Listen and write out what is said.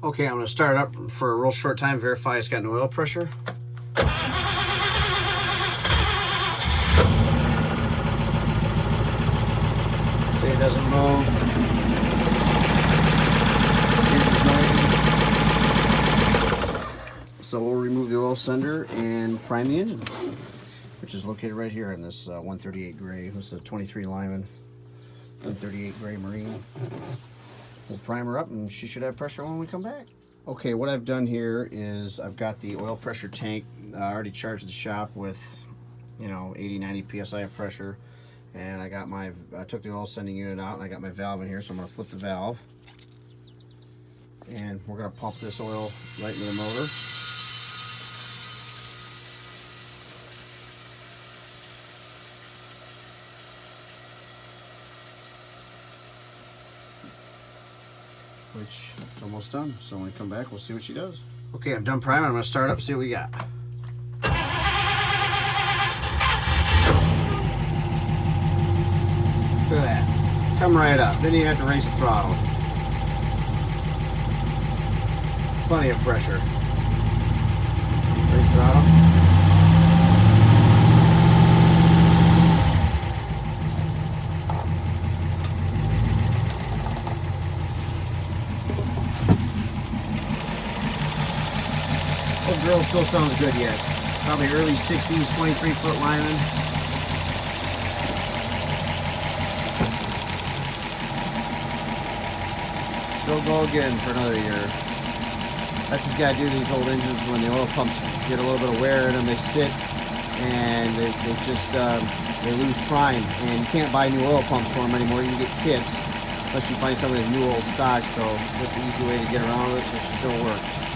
Okay, I'm going to start it up for a real short time, verify it's got no oil pressure. See, it doesn't move. So we'll remove the oil sender and prime the engine, which is located right here in this 138 Gray. This is a 23 Lyman 138 Graymarine. We'll prime her up and she should have pressure when we come back. Okay, what I've done here is I've got the oil pressure tank. I already charged the shop with, 80-90 psi of pressure, and I took the oil sending unit out and I got my valve in here, so I'm going to flip the valve and we're going to pump this oil right into the motor. Which is almost done. So when we come back, we'll see what she does. Okay, I'm done priming. I'm going to start up, see what we got. Look at that. Come right up. Didn't even have to raise the throttle. Plenty of pressure. Raise throttle. Old grill still sounds good yet. Probably early 60s, 23-foot Lyman. Still go again for another year. That's what you gotta do to these old engines when the oil pumps get a little bit of wear in them. They sit and they lose prime, and you can't buy new oil pumps for them anymore. You can get kits unless you find some of these new old stock. So this is an easy way to get around it, so it should still work.